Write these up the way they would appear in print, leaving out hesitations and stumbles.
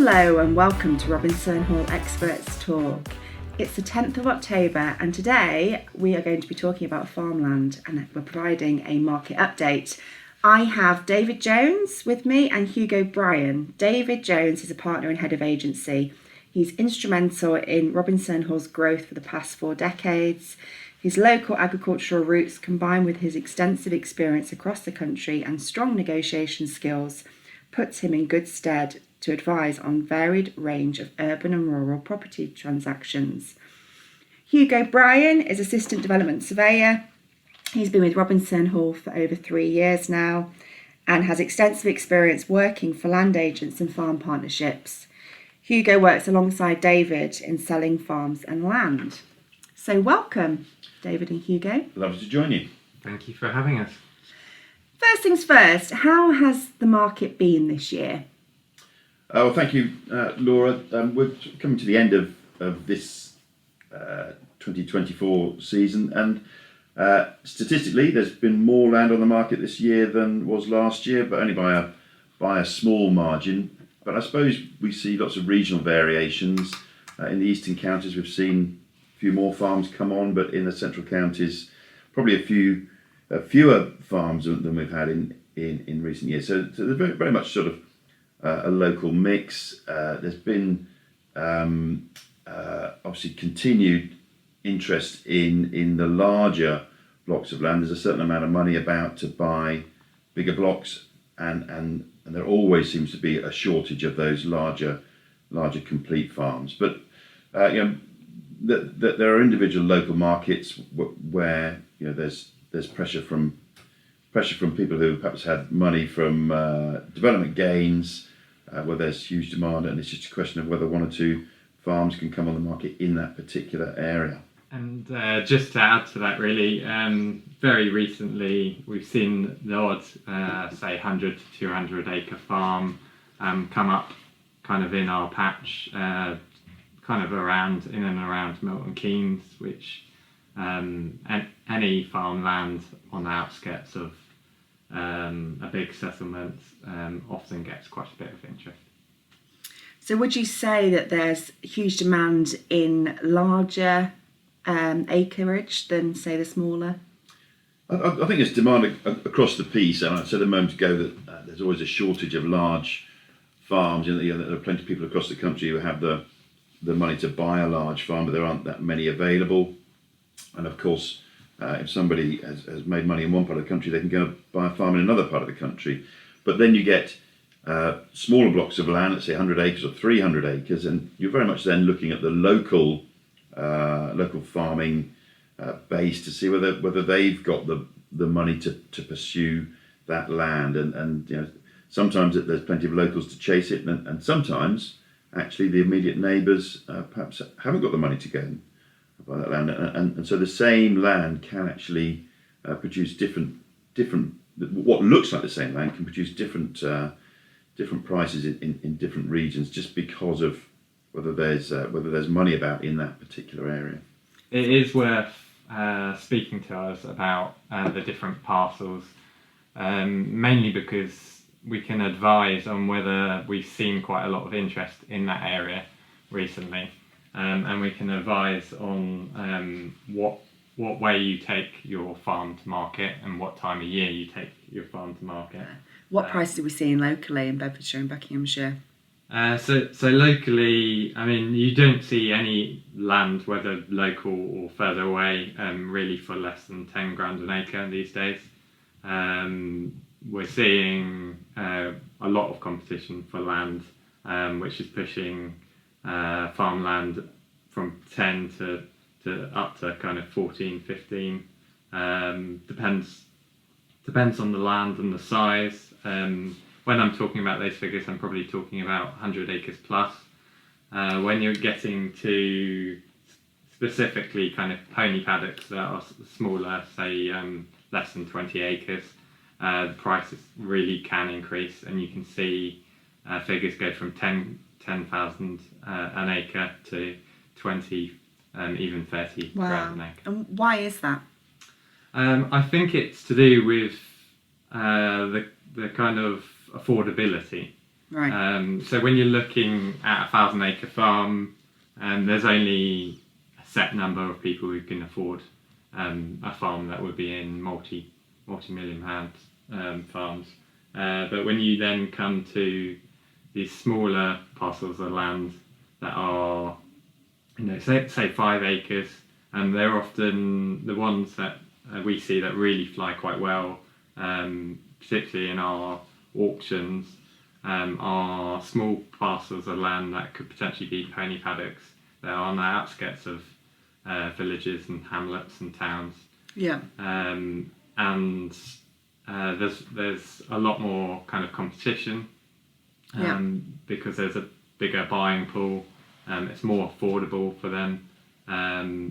Hello and welcome to Robinson Hall Experts Talk. It's the 10th of October and today we are going to be talking about farmland and we're providing a market update. I have David Jones with me and Hugo Bryan. David Jones is a partner and head of agency. He's instrumental in Robinson Hall's growth for the past 4 decades. His local agricultural roots combined with his extensive experience across the country and strong negotiation skills puts him in good stead to advise on varied range of urban and rural property transactions. Hugo Bryan is Assistant Development Surveyor. He's been with Robinson Hall for over 3 years now and has extensive experience working for land agents and farm partnerships. Hugo works alongside David in selling farms and land. So welcome, David and Hugo. Lovely to join you. Thank you for having us. First things first, how has the market been this year? Well, thank you, Laura. We're coming to the end of this 2024 season, and statistically, there's been more land on the market this year than was last year, but only by a small margin. But I suppose we see lots of regional variations. In the eastern counties, we've seen a few more farms come on, but in the central counties, probably fewer farms than we've had in recent years. So there's very much sort of a local mix. There's been obviously continued interest in the larger blocks of land. There's a certain amount of money about to buy bigger blocks, and there always seems to be a shortage of those larger complete farms. But there are individual local markets where there's pressure from people who perhaps had money from development gains, where there's huge demand, and it's just a question of whether 1 or 2 farms can come on the market in that particular area. And just to add to that, really, very recently we've seen the odd, say, 100 to 200 acre farm come up kind of in our patch, kind of in and around Milton Keynes, which any farmland on the outskirts of a big settlement often gets quite a bit of interest. So would you say that there's huge demand in larger acreage than, say, the smaller? I think there's demand across the piece, and I said a moment ago that there's always a shortage of large farms. There are plenty of people across the country who have the money to buy a large farm, but there aren't that many available. And of course, if somebody has made money in one part of the country, they can go buy a farm in another part of the country. But then you get smaller blocks of land, let's say 100 acres or 300 acres, and you're very much then looking at the local farming base to see whether they've got the money to pursue that land. And sometimes there's plenty of locals to chase it, and sometimes actually the immediate neighbours perhaps haven't got the money to go and buy that land, and so the same land can actually produce different. What looks like the same land can produce different prices in different regions, just because of whether there's money about in that particular area. It is worth speaking to us about the different parcels, mainly because we can advise on whether we've seen quite a lot of interest in that area recently. And we can advise on what way you take your farm to market and what time of year you take your farm to market. What prices are we seeing locally in Bedfordshire and Buckinghamshire? So locally, I mean, you don't see any land, whether local or further away, really for less than 10 grand an acre these days. We're seeing a lot of competition for land, which is pushing farmland from 10 to up to kind of 14, 15. Depends on the land and the size. When I'm talking about those figures, I'm probably talking about 100 acres plus. When you're getting to specifically kind of pony paddocks that are smaller, say less than 20 acres, the prices really can increase, and you can see figures go from 10,000 an acre to 20, even 30 grand an acre. And why is that? I think it's to do with the kind of affordability. Right. So when you're looking at a 1,000-acre farm, there's only a set number of people who can afford a farm that would be in multi-million pound farms. But when you then come to these smaller parcels of land that are, say 5 acres, and they're often the ones that we see that really fly quite well, particularly in our auctions, are small parcels of land that could potentially be pony paddocks. They're on the outskirts of villages and hamlets and towns. Yeah. And there's a lot more kind of competition because there's a bigger buying pool. It's more affordable for them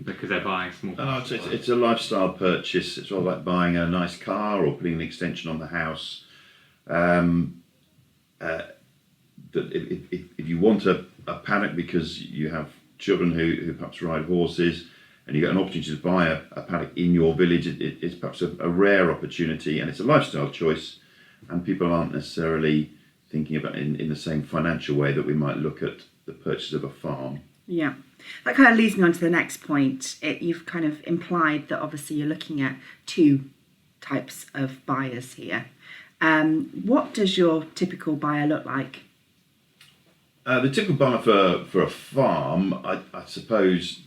because they're buying small. It's a lifestyle purchase. It's sort of like buying a nice car or putting an extension on the house. If you want a paddock because you have children who perhaps ride horses, and you get an opportunity to buy a paddock in your village, it's perhaps a rare opportunity, and it's a lifestyle choice, and people aren't necessarily thinking about it in the same financial way that we might look at the purchase of a farm. Yeah. That kind of leads me on to the next point. You've kind of implied that obviously you're looking at two types of buyers here. What does your typical buyer look like? The typical buyer for a farm, I suppose,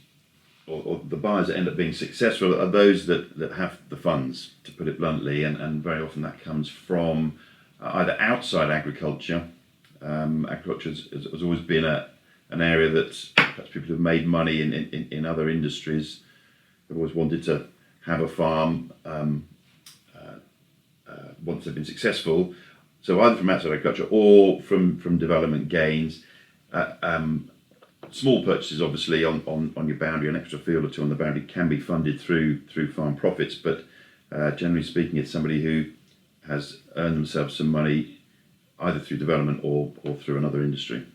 or the buyers that end up being successful are those that have the funds, to put it bluntly, and very often that comes from either outside agriculture. Agriculture has always been an area that perhaps people have made money in other industries. They've always wanted to have a farm once they've been successful. So either from outside agriculture or from development gains. Small purchases, obviously, on your boundary, an extra field or two on the boundary can be funded through farm profits, but generally speaking, it's somebody who has earned themselves some money either through development or through another industry.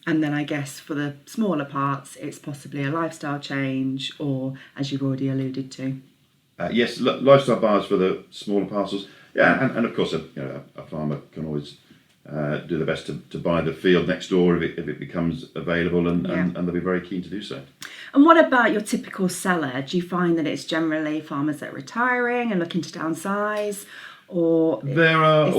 And then I guess for the smaller parts, it's possibly a lifestyle change, or as you've already alluded to. Yes, lifestyle buyers for the smaller parcels. Yeah, and of course, a farmer can always do the best to buy the field next door if it becomes available, and they'll be very keen to do so. And what about your typical seller? Do you find that it's generally farmers that are retiring and looking to downsize, or there are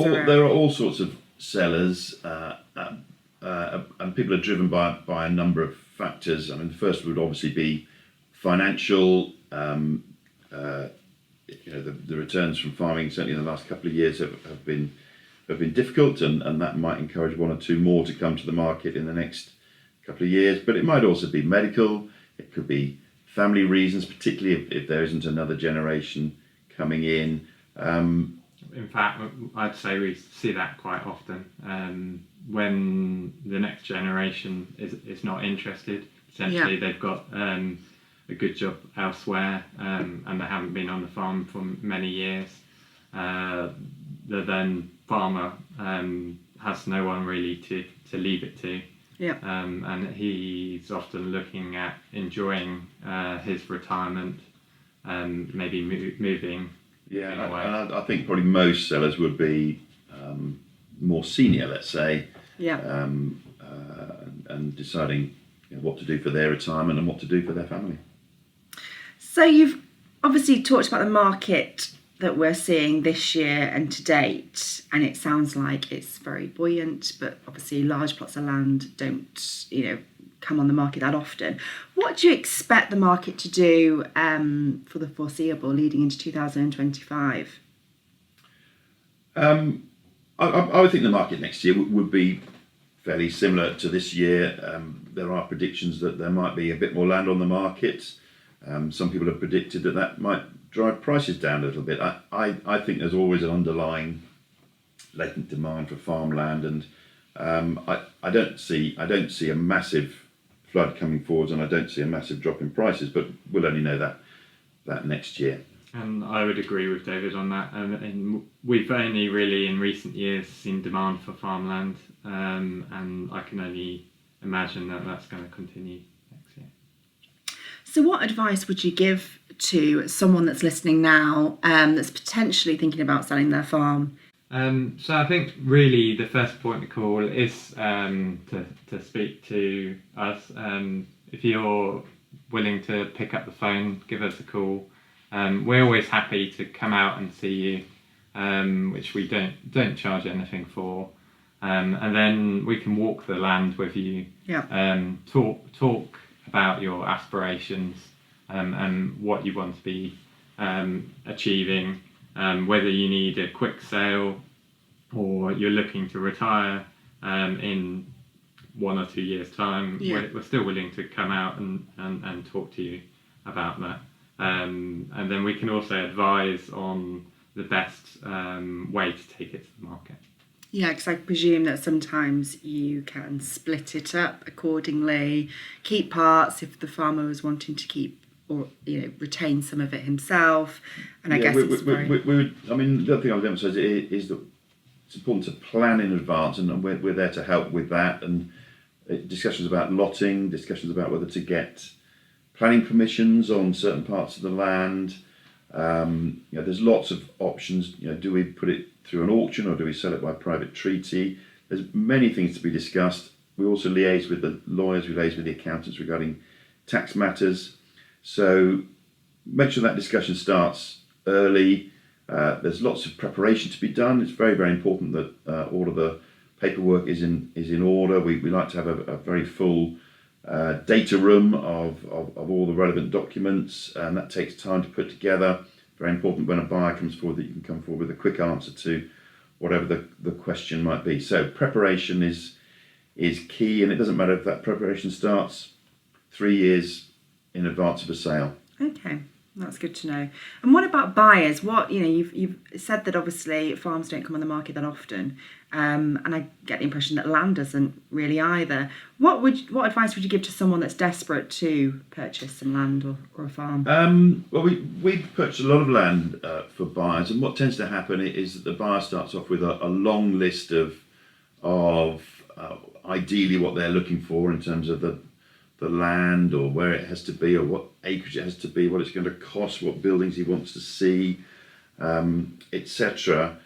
all sorts of sellers, and people are driven by a number of factors. I mean, the first would obviously be financial. The returns from farming, certainly in the last couple of years, have been difficult, and that might encourage one or two more to come to the market in the next couple of years. But it might also be medical. It could be family reasons, particularly if there isn't another generation coming in. In fact, I'd say we see that quite often. When the next generation is not interested, essentially they've got a good job elsewhere, and they haven't been on the farm for many years. The then farmer has no one really to leave it to. Yeah. And he's often looking at enjoying his retirement, maybe moving. Yeah, and I think probably most sellers would be more senior, let's say. Yeah. And deciding what to do for their retirement and what to do for their family. So you've obviously talked about the market that we're seeing this year and to date, and it sounds like it's very buoyant, but obviously large plots of land don't, come on the market that often. What do you expect the market to do for the foreseeable leading into 2025? I would think the market next year would be fairly similar to this year. There are predictions that there might be a bit more land on the market. Some people have predicted that might drive prices down a little bit. I think there's always an underlying latent demand for farmland, and I don't see a massive flood coming forwards, and I don't see a massive drop in prices, but we'll only know that next year. And I would agree with David on that. And we've only really in recent years seen demand for farmland, and I can only imagine that that's going to continue next year. So what advice would you give to someone that's listening now, that's potentially thinking about selling their farm? So I think really the first point of call is to speak to us. If you're willing to pick up the phone, give us a call. We're always happy to come out and see you, which we don't charge anything for. And then we can walk the land with you. Yeah. Talk about your aspirations and what you want to be achieving. Whether you need a quick sale or you're looking to retire in 1 or 2 years' time, we're still willing to come out and talk to you about that. And then we can also advise on the best way to take it to the market. Yeah, because I presume that sometimes you can split it up accordingly, keep parts if the farmer was wanting to keep or retain some of it himself. And I guess the other thing I would emphasise is that it's important to plan in advance, and we're there to help with that. And discussions about lotting, discussions about whether to get planning permissions on certain parts of the land. There's lots of options. Do we put it through an auction or do we sell it by private treaty? There's many things to be discussed. We also liaise with the lawyers, we liaise with the accountants regarding tax matters. So make sure that discussion starts early. There's lots of preparation to be done. It's very, very important that all of the paperwork is in order. We like to have a very full data room of all the relevant documents, and that takes time to put together. Very important when a buyer comes forward that you can come forward with a quick answer to whatever the question might be. So preparation is key, and it doesn't matter if that preparation starts 3 years in advance of a sale. Okay, that's good to know. And what about buyers? What you've said that obviously farms don't come on the market that often, and I get the impression that land doesn't really either. What advice would you give to someone that's desperate to purchase some land or a farm? Well, we've purchased a lot of land for buyers, and what tends to happen is that the buyer starts off with a long list of ideally what they're looking for in terms of the land or where it has to be or what acreage it has to be, what it's going to cost, what buildings he wants to see, etc.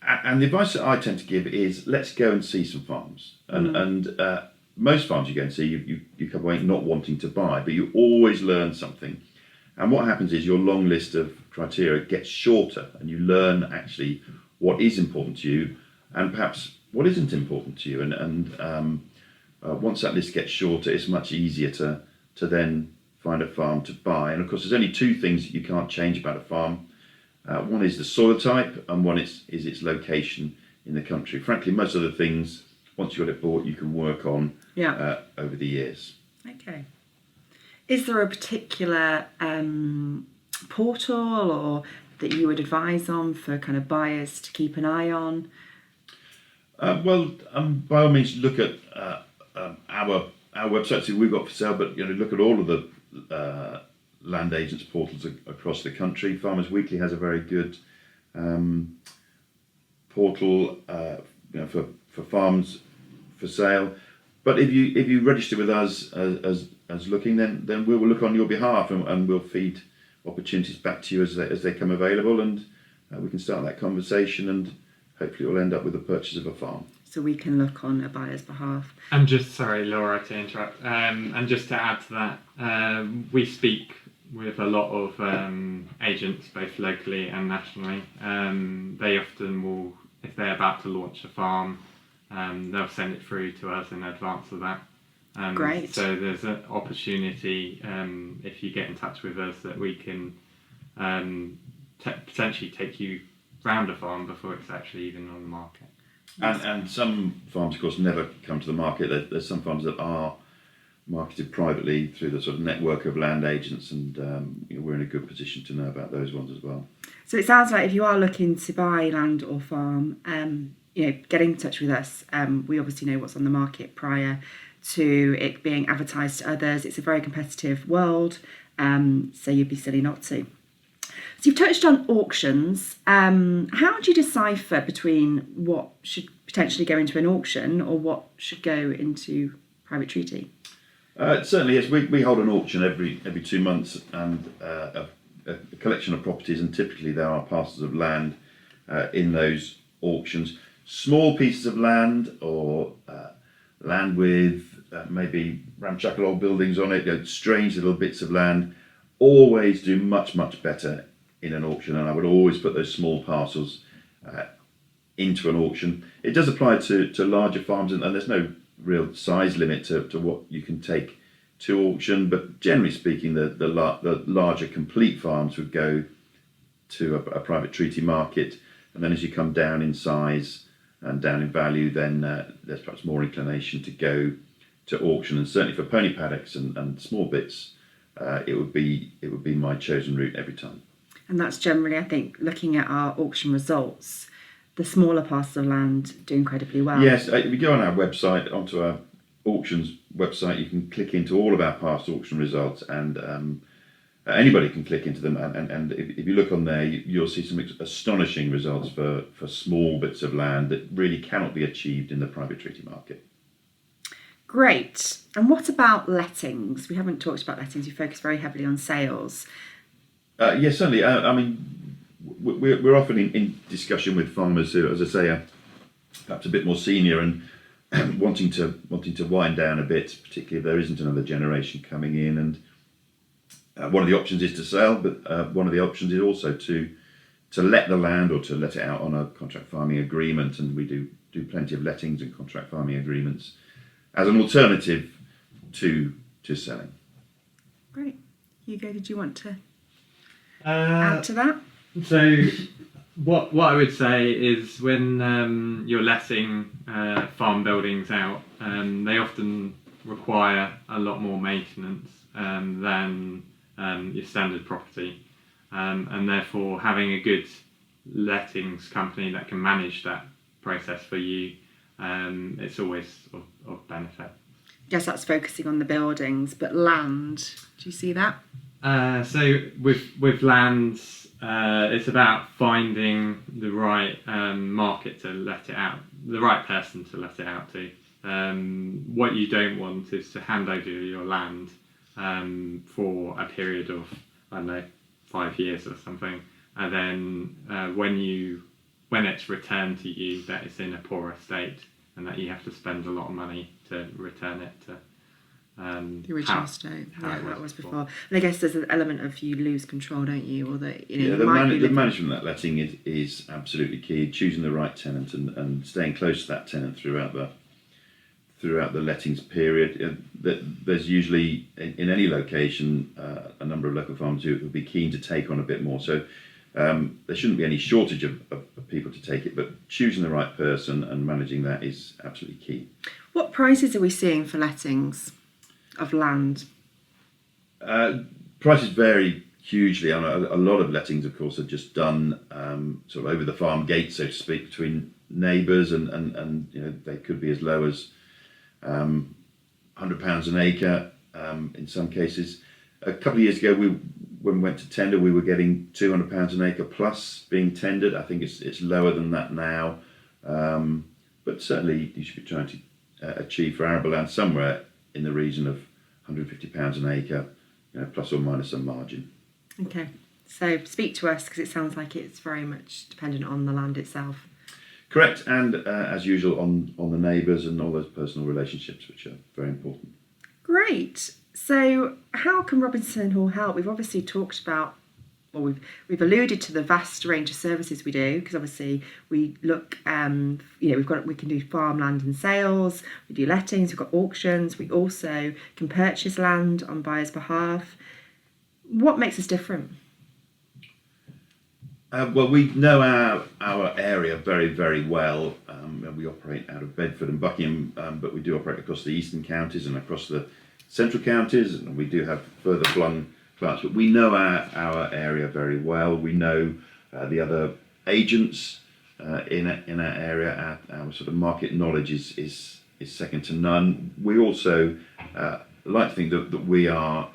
And the advice that I tend to give is let's go and see some farms. And most farms you go and see, you come away not wanting to buy, but you always learn something. And what happens is your long list of criteria gets shorter and you learn actually what is important to you and perhaps what isn't important to you. And once that list gets shorter, it's much easier to then find a farm to buy. And of course, there's only two things that you can't change about a farm. One is the soil type, and one is its location in the country. Frankly, most of the things, once you've got it bought, you can work on over the years. Okay. Is there a particular portal or that you would advise on for kind of buyers to keep an eye on? By all means, look at our websites that we've got for sale, but look at all of the land agents portals across the country. Farmers Weekly has a very good portal for farms for sale. But if you register with us as looking, then we will look on your behalf and we'll feed opportunities back to you as they come available, and we can start that conversation, and hopefully it will end up with the purchase of a farm. So we can look on a buyer's behalf. And just, sorry Laura to interrupt, and just to add to that, we speak with a lot of agents both locally and nationally. They often will, if they're about to launch a farm, they'll send it through to us in advance of that. Great. So there's an opportunity, if you get in touch with us, that we can potentially take you round a farm before it's actually even on the market. And some farms, of course, never come to the market. There's some farms that are marketed privately through the sort of network of land agents, and we're in a good position to know about those ones as well. So it sounds like if you are looking to buy land or farm, get in touch with us. We obviously know what's on the market prior to it being advertised to others. It's a very competitive world, so you'd be silly not to. So you've touched on auctions. How do you decipher between what should potentially go into an auction or what should go into private treaty? Certainly, yes. We hold an auction every 2 months, and a collection of properties, and typically there are parcels of land in those auctions. Small pieces of land or land with maybe ramshackle old buildings on it, strange little bits of land, always do much, much better in an auction, and I would always put those small parcels into an auction. It does apply to larger farms, and there's no real size limit to what you can take to auction, but generally speaking, the larger complete farms would go to a private treaty market, and then as you come down in size and down in value, then there's perhaps more inclination to go to auction. And certainly for pony paddocks and small bits, it would be my chosen route every time. And that's generally, I think, looking at our auction results, the smaller parcels of land do incredibly well. Yes, if you go on our website, onto our auctions website, you can click into all of our past auction results, and anybody can click into them. And if you look on there, you'll see some astonishing results for small bits of land that really cannot be achieved in the private treaty market. Great. And what about lettings? We haven't talked about lettings. You focus very heavily on sales. Yes, certainly. I mean, we're often in discussion with farmers who, as I say, are perhaps a bit more senior and wanting to wind down a bit, particularly if there isn't another generation coming in. And one of the options is to sell, but one of the options is also to let the land or to let it out on a contract farming agreement. And we do plenty of lettings and contract farming agreements as an alternative to selling. Great. Hugo, did you want to add to that? So what I would say is when you're letting farm buildings out, they often require a lot more maintenance than your standard property, and therefore having a good lettings company that can manage that process for you, it's always of benefit. I guess that's focusing on the buildings, but land, do you see that? So with lands, it's about finding the right market to let it out, the right person to let it out to. What you don't want is to hand over your land for a period of, I don't know, 5 years or something, and then when it's returned to you, that it's in a poorer state and that you have to spend a lot of money to return it to the original state, how it was before. And I guess there's an element of you lose control, don't you? Or that the management of that letting is absolutely key. Choosing the right tenant and staying close to that tenant throughout the lettings period. There's usually in any location a number of local farmers who would be keen to take on a bit more. So there shouldn't be any shortage of people to take it, but choosing the right person and managing that is absolutely key. What prices are we seeing for lettings of land? Prices vary hugely. A lot of lettings, of course, are just done sort of over the farm gate, so to speak, between neighbours, and they could be as low as £100 an acre in some cases. A couple of years ago, when we went to tender, we were getting £200 an acre plus being tendered. I think it's lower than that now, but certainly you should be trying to achieve for arable land somewhere in the region of £150 an acre, plus or minus some margin. Okay, so speak to us, because it sounds like it's very much dependent on the land itself. Correct, and as usual on the neighbours and all those personal relationships, which are very important. Great. So how can Robinson Hall help? We've obviously talked about, well, we've alluded to the vast range of services we do, because obviously we look, we can do farmland and sales, we do lettings, we've got auctions, we also can purchase land on buyers' behalf. What makes us different? Well, we know our area very, very well. We operate out of Bedford and Buckingham, but we do operate across the eastern counties and across the central counties, and we do have further flung clients. But we know our area very well. We know the other agents in our area. Our sort of market knowledge is second to none. We also like to think that we are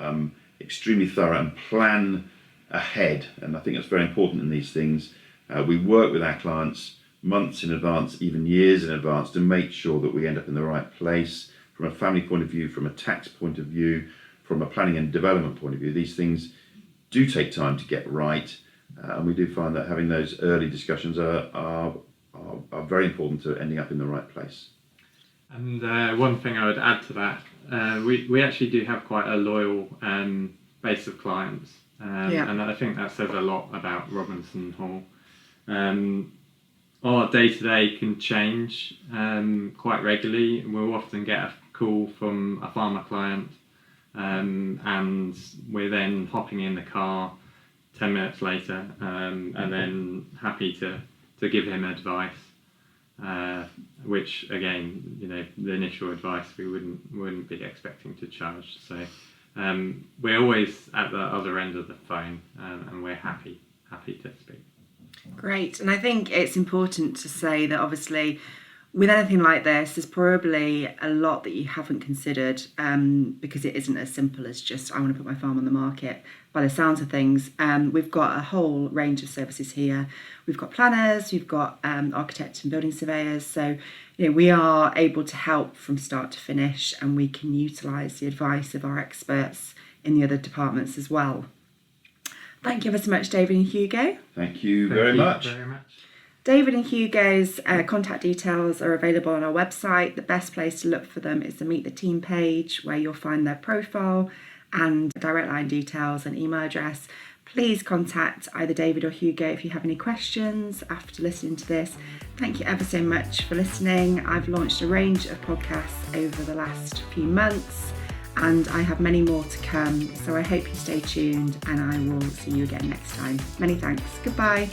extremely thorough and plan ahead, and I think that's very important in these things. We work with our clients months in advance, even years in advance, to make sure that we end up in the right place from a family point of view, from a tax point of view, from a planning and development point of view. These things do take time to get right, And we do find that having those early discussions are very important to ending up in the right place. And one thing I would add to that, we actually do have quite a loyal base of clients, and I think that says a lot about Robinson Hall. Our day-to-day can change quite regularly. We'll often get a call from a farmer client, and we're then hopping in the car 10 minutes later, and then happy to give him advice, which again, the initial advice we wouldn't be expecting to charge. So we're always at the other end of the phone, and we're happy to speak. Great. And I think it's important to say that obviously with anything like this, there's probably a lot that you haven't considered, because it isn't as simple as just, I want to put my farm on the market. By the sounds of things, we've got a whole range of services here. We've got planners, we've got architects and building surveyors. So, we are able to help from start to finish, and we can utilise the advice of our experts in the other departments as well. Thank you ever so much, David and Hugo. Thank you very much. David and Hugo's contact details are available on our website. The best place to look for them is the Meet the Team page, where you'll find their profile and direct line details and email address. Please contact either David or Hugo if you have any questions after listening to this. Thank you ever so much for listening. I've launched a range of podcasts over the last few months, and I have many more to come. So I hope you stay tuned, and I will see you again next time. Many thanks. Goodbye.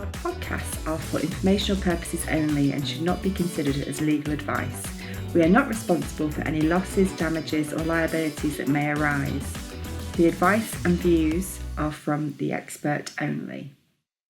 Our podcasts are for informational purposes only and should not be considered as legal advice. We are not responsible for any losses, damages, or liabilities that may arise. The advice and views are from the expert only.